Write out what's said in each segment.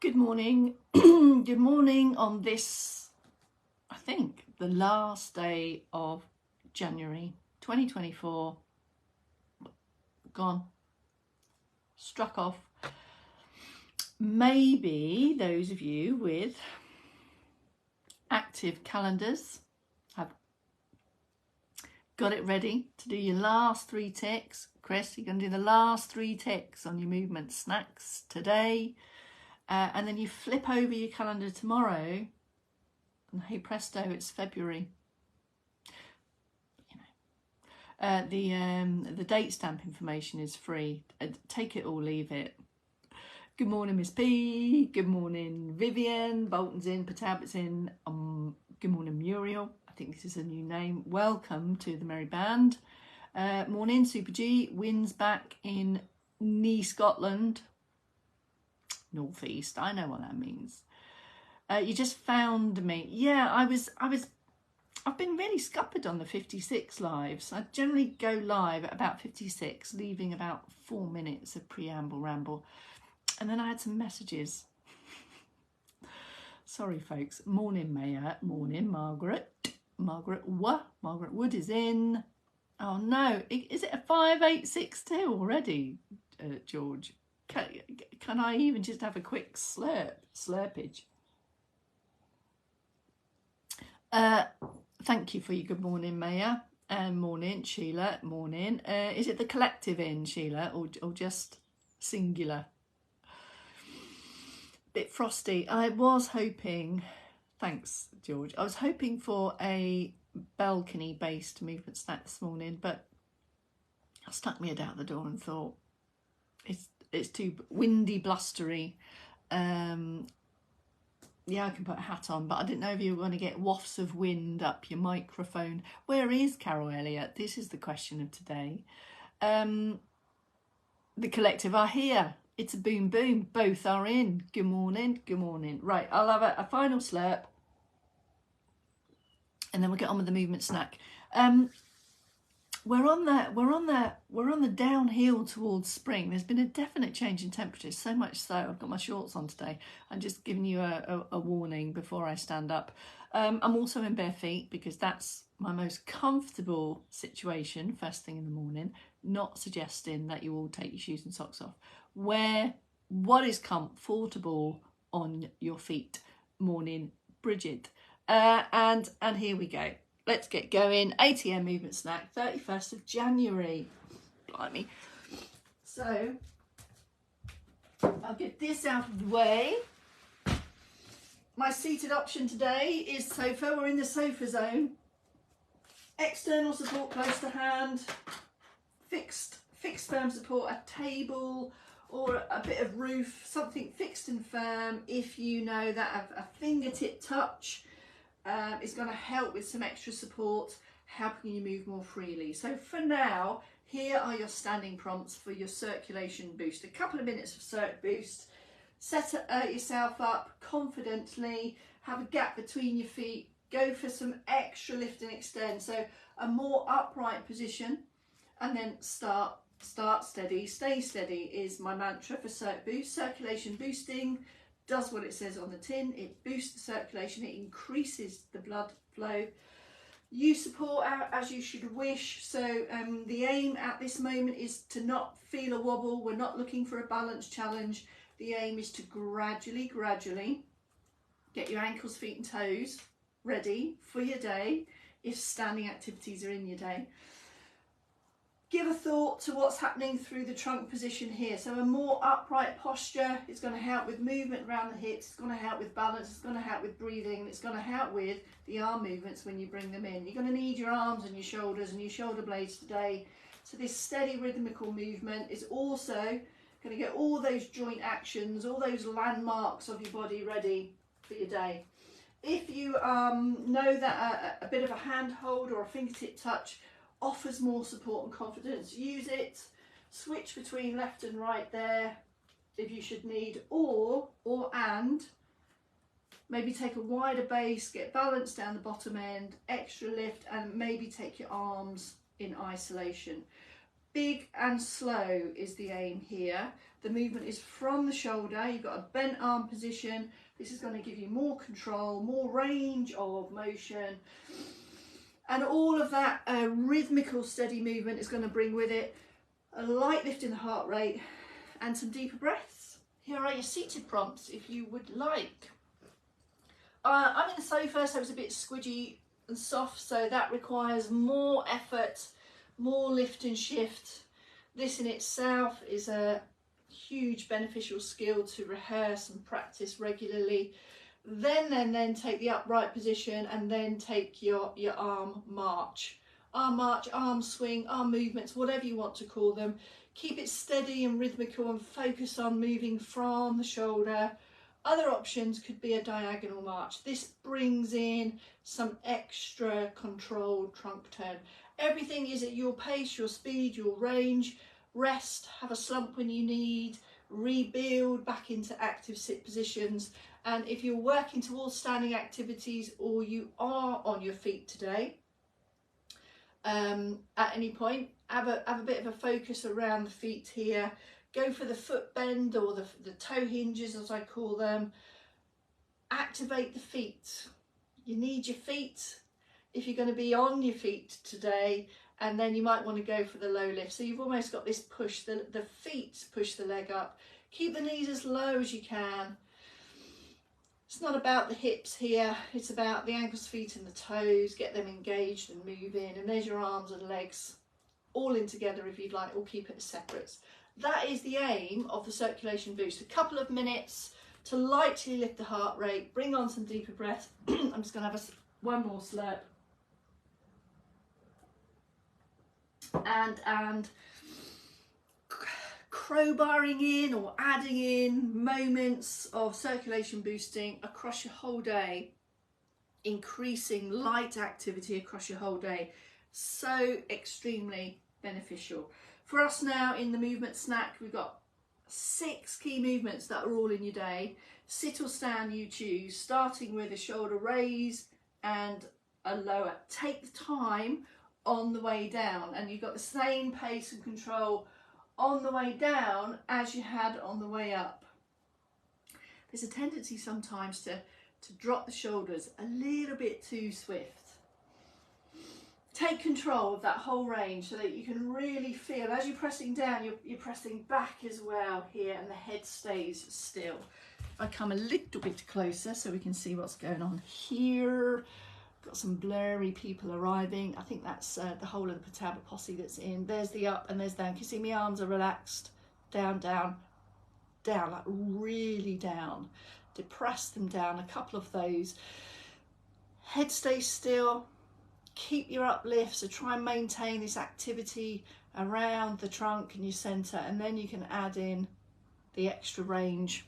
Good morning. Good morning on this, I think, the last day of January 2024. Gone. Struck off. Maybe those of you with active calendars have got it ready to do your last 3 ticks. Chris, you're going to do the last 3 ticks on your movement snacks today. And then you flip over your calendar tomorrow, and hey presto, it's February. The date stamp information is free. Take it or leave it. Good morning, Miss P. Good morning, Vivian. Bolton's in, Patabit's in. Good morning, Muriel. I think this is a new name. Welcome to the Merry Band. Morning, Super G. Wind's back in Knee, Scotland. Northeast. I know what that means. You just found me. Yeah, I've been really scuppered on the 56 lives. I generally go live at about 56, leaving about 4 minutes of preamble ramble. And then I had some messages. Sorry, folks. Morning, Maya. Morning, Margaret. Margaret Wood is in. Oh, no. Is it a 5862 already, George? Can I even just have a quick slurpage? Thank you for your good morning, Maya. Morning, Sheila. Morning. Is it the collective in, Sheila, or just singular? Bit frosty. I was hoping, thanks, George. I was hoping for a balcony-based movement snack this morning, but I stuck my head out the door and thought it's too windy, blustery. Yeah, I can put a hat on, but I didn't know if you were going to get wafts of wind up your microphone. Where is Carol Elliott? This is the question of today. The collective are here. It's a boom boom. Both are in. Good morning. Good morning. Right, I'll have a final slurp, and then we'll get on with the movement snack. We're on the downhill towards spring. There's been a definite change in temperatures, so much so I've got my shorts on today. I'm just giving you a warning before I stand up. I'm also in bare feet because that's my most comfortable situation first thing in the morning. Not suggesting that you all take your shoes and socks off. Wear what is comfortable on your feet. Morning, Bridget. And here we go. Let's get going. ATM movement snack, 31st of January. Blimey. So, I'll get this out of the way. My seated option today is sofa. We're in the sofa zone. External support close to hand. Fixed firm support, a table or a bit of roof, something fixed and firm. If you know that a fingertip touch is going to help with some extra support, helping you move more freely. So for now, here are your standing prompts for your circulation boost. A couple of minutes of circ boost. Set yourself up confidently, have a gap between your feet, go for some extra lift and extend. So a more upright position, and then start steady, stay steady is my mantra for circ boost. Circulation boosting does what it says on the tin. It boosts the circulation, it increases the blood flow. Use support as you should wish. So the aim at this moment is to not feel a wobble. We're not looking for a balance challenge. The aim is to gradually get your ankles, feet and toes ready for your day if standing activities are in your day. Give a thought to what's happening through the trunk position here. So a more upright posture is going to help with movement around the hips, it's going to help with balance, it's going to help with breathing, it's going to help with the arm movements when you bring them in. You're going to need your arms and your shoulders and your shoulder blades today. So this steady rhythmical movement is also going to get all those joint actions, all those landmarks of your body ready for your day. If you know that a bit of a handhold or a fingertip touch offers more support and confidence, use it. Switch between left and right there if you should need, or maybe take a wider base, get balance down the bottom end, extra lift, and maybe take your arms in isolation. Big and slow is the aim here. The movement is from the shoulder. You've got a bent arm position. This is going to give you more control, more range of motion. And all of that rhythmical, steady movement is going to bring with it a light lift in the heart rate and some deeper breaths. Here are your seated prompts if you would like. I'm in the sofa, so it's a bit squidgy and soft, so that requires more effort, more lift and shift. This in itself is a huge beneficial skill to rehearse and practice regularly. Then take the upright position and then take your arm march, arm swing, arm movements, whatever you want to call them. Keep it steady and rhythmical and focus on moving from the shoulder. Other options could be a diagonal march. This brings in some extra controlled trunk turn. Everything is at your pace, your speed, your range. Rest, have a slump when you need, rebuild back into active sit positions. And if you're working towards standing activities or you are on your feet today, at any point, have a bit of a focus around the feet here. Go for the foot bend or the toe hinges, as I call them. Activate the feet. You need your feet if you're going to be on your feet today, and then you might want to go for the low lift. So you've almost got this push, the feet push the leg up. Keep the knees as low as you can. It's not about the hips here, it's about the ankles, feet and the toes. Get them engaged and moving, and there's your arms and legs all in together if you'd like, or keep it as separates. That is the aim of the circulation boost. A couple of minutes to lightly lift the heart rate, bring on some deeper breath. I'm just going to have one more slurp. And crowbarring in or adding in moments of circulation boosting across your whole day, increasing light activity across your whole day. So extremely beneficial. For us now in the movement snack, we've got 6 key movements that are all in your day. Sit or stand, you choose, starting with a shoulder raise and a lower. Take the time on the way down, and you've got the same pace and control on the way down as you had on the way up. There's a tendency sometimes to drop the shoulders a little bit too swift. Take control of that whole range so that you can really feel, as you're pressing down, you're pressing back as well here, and the head stays still. If I come a little bit closer so we can see what's going on here. Got some blurry people arriving. I think that's the whole of the Pataba posse that's in. There's the up and there's down. Can you see my arms are relaxed? Down, down, down, like really down. Depress them down, a couple of those. Head stays still. Keep your uplift, so try and maintain this activity around the trunk and your centre, and then you can add in the extra range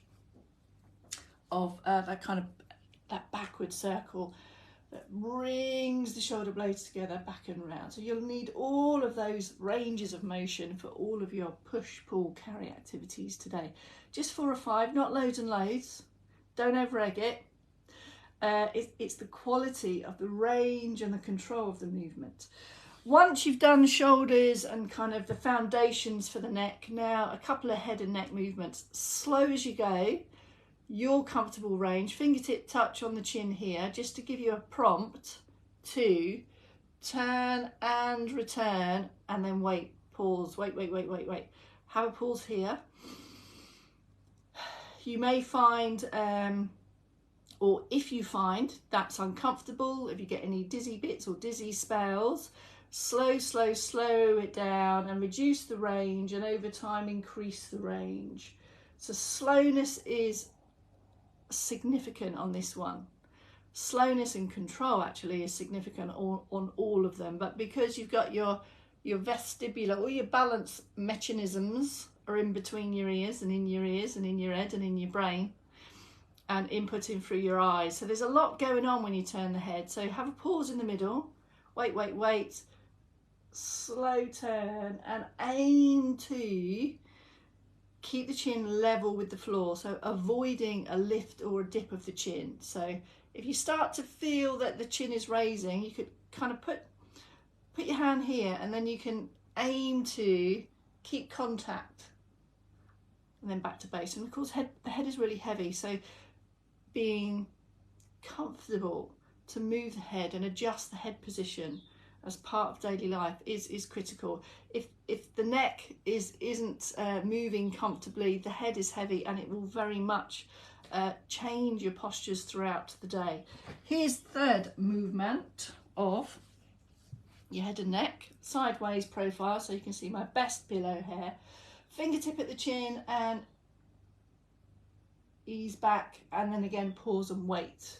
of that backward circle that brings the shoulder blades together back and round. So you'll need all of those ranges of motion for all of your push, pull, carry activities today. Just 4 or 5, not loads and loads. Don't over-egg it. It's the quality of the range and the control of the movement. Once you've done shoulders and kind of the foundations for the neck, now a couple of head and neck movements. Slow as you go, your comfortable range, fingertip touch on the chin here, just to give you a prompt to turn and return, and then wait, pause, wait. Have a pause here. You may find, or if you find that's uncomfortable, if you get any dizzy bits or dizzy spells, slow it down and reduce the range, and over time increase the range. So slowness is significant on this one. Slowness and control actually is significant on all of them, but because you've got your vestibular, all your balance mechanisms are in between your ears and in your head and in your brain, and inputting through your eyes. So there's a lot going on when you turn the head. So have a pause in the middle, wait, slow turn, and aim to keep the chin level with the floor, so avoiding a lift or a dip of the chin. So if you start to feel that the chin is raising, you could kind of put your hand here, and then you can aim to keep contact and then back to base. And of course the head is really heavy, so being comfortable to move the head and adjust the head position as part of daily life is critical. If the neck isn't moving comfortably, the head is heavy, and it will very much change your postures throughout the day. Here's the third movement of your head and neck, sideways profile, so you can see my best pillow here. Fingertip at the chin and ease back, and then again pause and wait.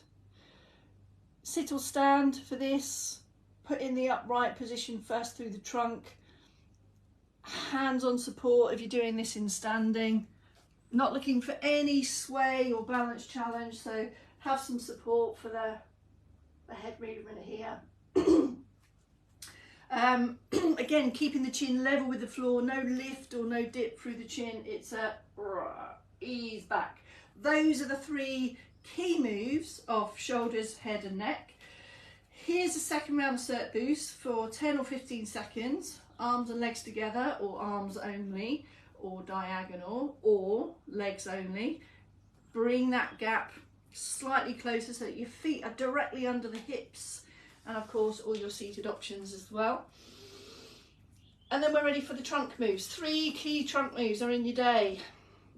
Sit or stand for this. Put in the upright position first through the trunk. Hands on support if you're doing this in standing. Not looking for any sway or balance challenge, so have some support for the head movement here. Again, keeping the chin level with the floor, no lift or no dip through the chin. It's a ease back. Those are the three key moves of shoulders, head and neck. Here's a second round of cert boost for 10 or 15 seconds. Arms and legs together, or arms only, or diagonal, or legs only. Bring that gap slightly closer so that your feet are directly under the hips, and of course all your seated options as well. And then we're ready for the trunk moves. Three key trunk moves are in your day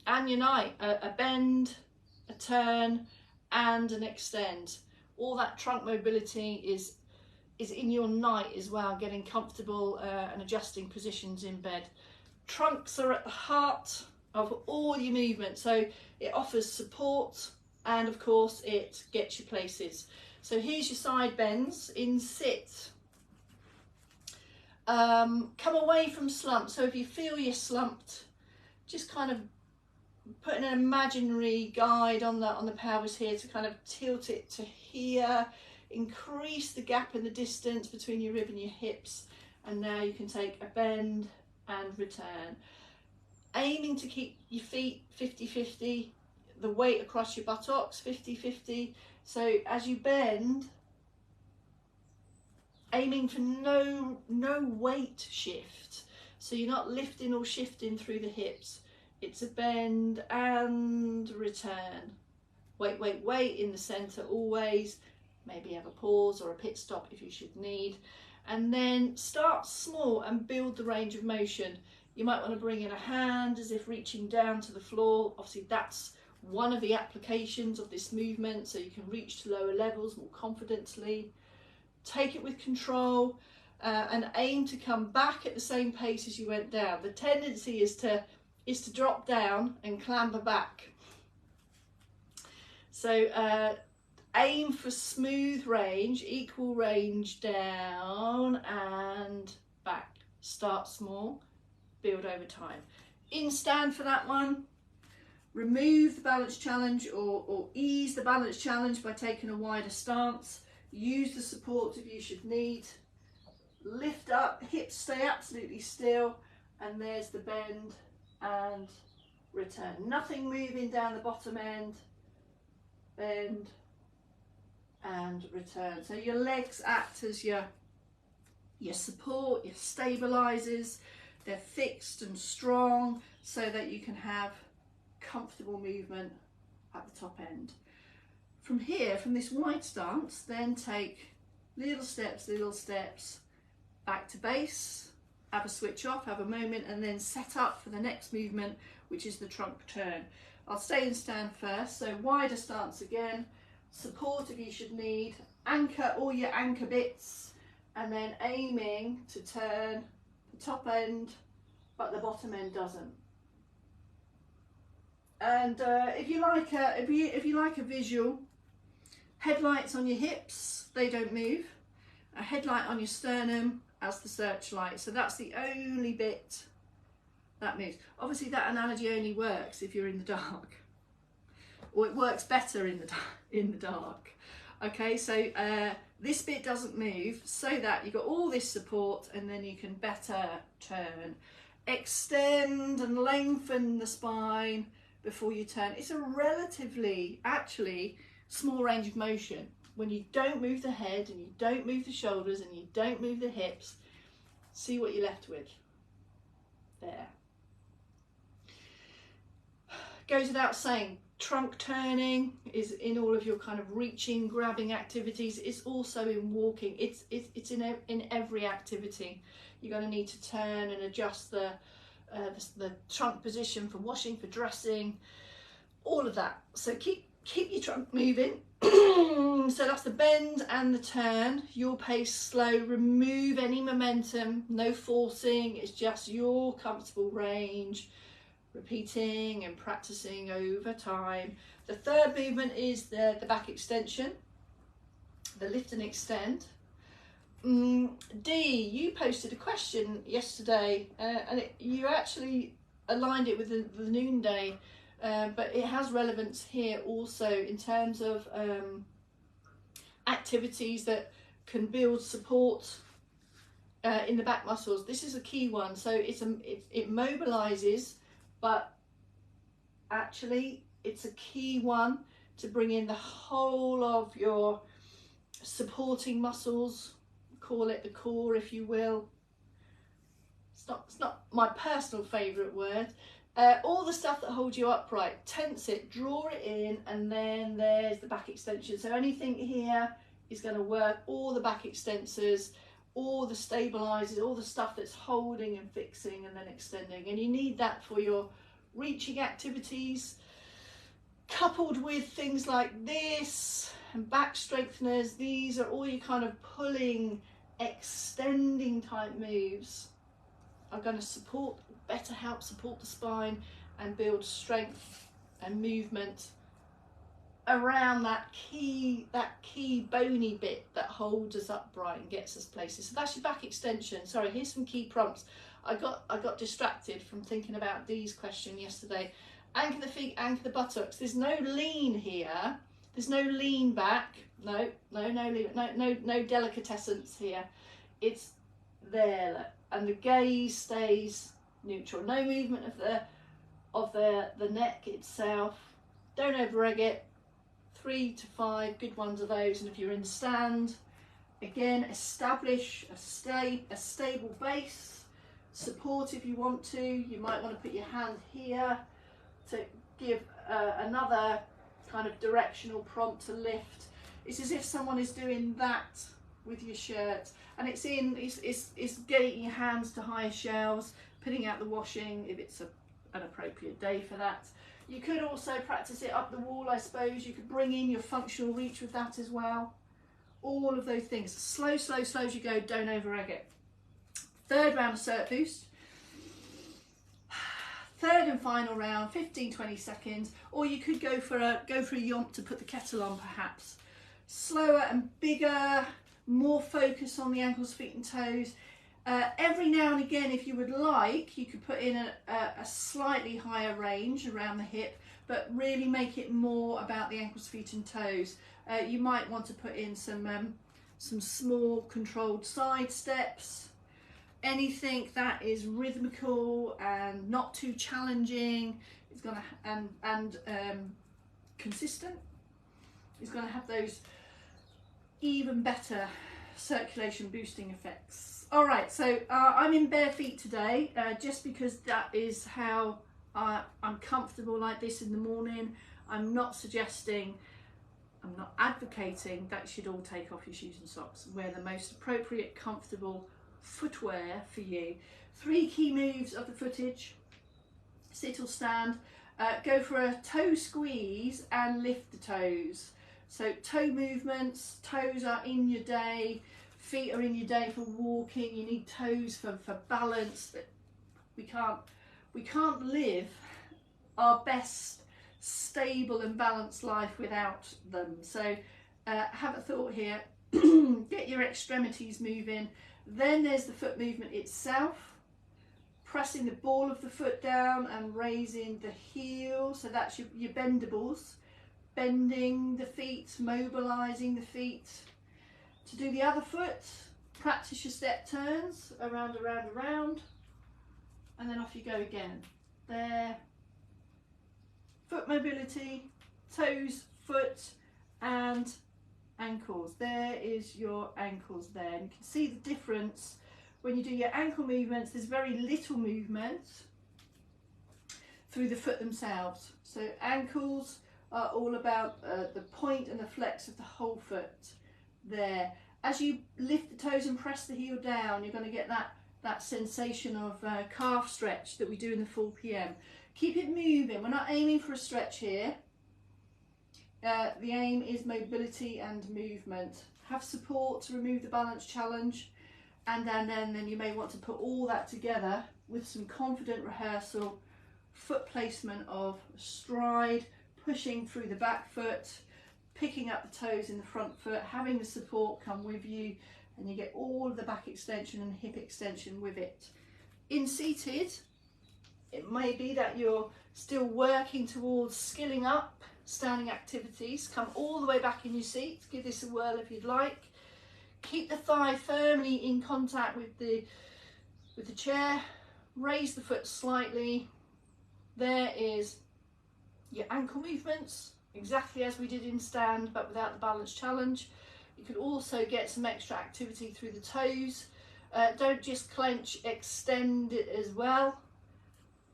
and your night: a bend, a turn, and an extend. All that trunk mobility is in your night as well, getting comfortable and adjusting positions in bed. Trunks are at the heart of all your movement, so it offers support and of course it gets you places. So here's your side bends in sit. Come away from slump. So if you feel you're slumped, just kind of putting an imaginary guide on the pelvis here to kind of tilt it to here, increase the gap in the distance between your rib and your hips, and now you can take a bend and return, aiming to keep your feet 50-50, the weight across your buttocks 50-50. So as you bend, aiming for no weight shift, so you're not lifting or shifting through the hips. It's a bend and return. Wait in the center always. Maybe have a pause or a pit stop if you should need. And then start small and build the range of motion. You might want to bring in a hand as if reaching down to the floor. Obviously that's one of the applications of this movement, so you can reach to lower levels more confidently. Take it with control and aim to come back at the same pace as you went down. The tendency is to drop down and clamber back. So aim for smooth range, equal range down and back. Start small, build over time. In stand for that one. Remove the balance challenge or ease the balance challenge by taking a wider stance. Use the support if you should need. Lift up, hips stay absolutely still, and there's the bend and return. Nothing moving down the bottom end. Bend and return. So your legs act as your support, your stabilizers. They're fixed and strong so that you can have comfortable movement at the top end. From here, from this wide stance, then take little steps back to base, have a switch off, have a moment, and then set up for the next movement, which is the trunk turn. I'll stay in stand first, so wider stance again, support if you should need, anchor all your anchor bits, and then aiming to turn the top end, but the bottom end doesn't. And if you like a visual, headlights on your hips, they don't move. A headlight on your sternum as the searchlight. So that's the only bit that moves. Obviously that analogy only works if you're in the dark, or it works better in the dark. Okay, so this bit doesn't move, so that you've got all this support, and then you can better turn. Extend and lengthen the spine before you turn. It's a relatively, actually, small range of motion. When you don't move the head and you don't move the shoulders and you don't move the hips, see what you're left with. there. Goes without saying, trunk turning is in all of your kind of reaching, grabbing activities. It's also in walking. It's in every activity. You're going to need to turn and adjust the trunk position for washing, for dressing, all of that. So keep your trunk moving. So that's the bend and the turn. Your pace slow. Remove any momentum. No forcing. It's just your comfortable range. Repeating and practicing over time. The third movement is the back extension, the lift and extend. Dee, you posted a question yesterday, and you actually aligned it with the noonday, but it has relevance here also in terms of activities that can build support in the back muscles. This is a key one. So it mobilizes, but actually it's a key one to bring in the whole of your supporting muscles, call it the core if you will. It's not my personal favourite word. All the stuff that holds you upright, tense it, draw it in, and then there's the back extension. So anything here is going to work, all the back extensors, all the stabilizers, all the stuff that's holding and fixing and then extending. And you need that for your reaching activities, coupled with things like this and back strengtheners. These are all your kind of pulling, extending type moves are going to better help support the spine and build strength and movement around that key bony bit that holds us upright and gets us places. So that's your back extension. Sorry, here's some key prompts. I got distracted from thinking about Dee's question yesterday. Anchor the feet, anchor the buttocks. There's no lean here. There's no lean back. No delicatessence here. It's there, and the gaze stays neutral. No movement of the neck itself. Don't over-egg it. 3 to 5 good ones of those. And if you're in stand, again, establish a stable base. Support if you want to. You might want to put your hand here to give another kind of directional prompt to lift. It's as if someone is doing that with your shirt, and it's getting your hands to higher shelves, putting out the washing if it's an appropriate day for that. You could also practice it up the wall, I suppose. You could bring in your functional reach with that as well. All of those things. Slow as you go, don't over-egg it. Third round of cert boost. Third and final round, 15-20 seconds, or you could go for a yomp to put the kettle on perhaps. Slower and bigger, more focus on the ankles, feet and toes. Every now and again, if you would like, you could put in a slightly higher range around the hip, but really make it more about the ankles, feet and toes. You might want to put in some small controlled side steps. Anything that is rhythmical and not too challenging is going to and consistent is going to have those even better circulation boosting effects. All right, so I'm in bare feet today just because that is how I'm comfortable like this in the morning. I'm not advocating that you should all take off your shoes and socks. Wear the most appropriate, comfortable footwear for you. 3 key moves of the footage: sit or stand, go for a toe squeeze and lift the toes. So toe movements, toes are in your day, feet are in your day for walking. You need toes for balance. We can't live our best stable and balanced life without them. So have a thought here. Get your extremities moving. Then there's the foot movement itself, pressing the ball of the foot down and raising the heel. So that's your bendables, bending the feet, mobilizing the feet. To do the other foot, practice your step turns, around, and then off you go again. There, foot mobility, toes, foot, and ankles. There is your ankles there. And you can see the difference when you do your ankle movements, there's very little movement through the foot themselves. So ankles are all about the point and the flex of the whole foot there. As you lift the toes and press the heel down, you're going to get that sensation of calf stretch that we do in the full PM. Keep it moving. We're not aiming for a stretch here. The aim is mobility and movement. Have support to remove the balance challenge, and then you may want to put all that together with some confident rehearsal, foot placement of stride, pushing through the back foot, picking up the toes in the front foot, having the support come with you, and you get all of the back extension and hip extension with it. In seated, it may be that you're still working towards skilling up standing activities. Come all the way back in your seat, give this a whirl if you'd like. Keep the thigh firmly in contact with the chair, raise the foot slightly. There is your ankle movements, exactly as we did in stand, but without the balance challenge. You can also get some extra activity through the toes. Don't just clench, extend it as well.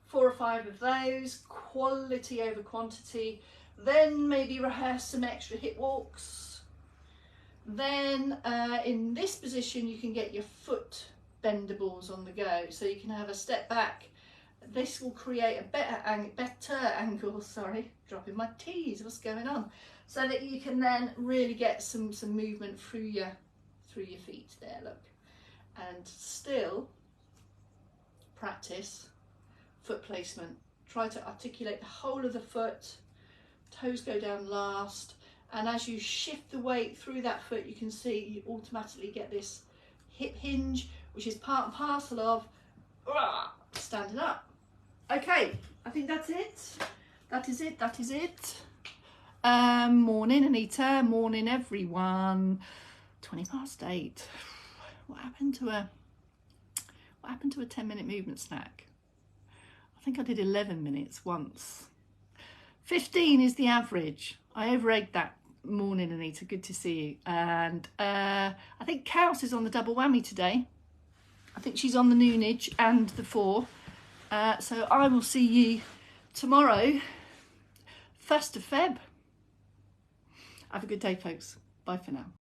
4 or 5 of those, quality over quantity. Then maybe rehearse some extra hip walks. Then in this position you can get your foot bendables on the go, so you can have a step back. This will create a better angle, sorry, dropping my T's, what's going on? So that you can then really get some movement through your feet there, look. And still practice foot placement. Try to articulate the whole of the foot, toes go down last, and as you shift the weight through that foot, you can see you automatically get this hip hinge, which is part and parcel of standing up. Okay, I think that's it. That is it. Morning Anita, morning everyone. 8:20. What happened to a 10-minute movement snack? I think I did 11 minutes once. 15 is the average. I over-egged that. Morning Anita, good to see you. And I think Kaus is on the double whammy today. I think she's on the noonage and the 4. So I will see you tomorrow, 1st of Feb. Have a good day, folks. Bye for now.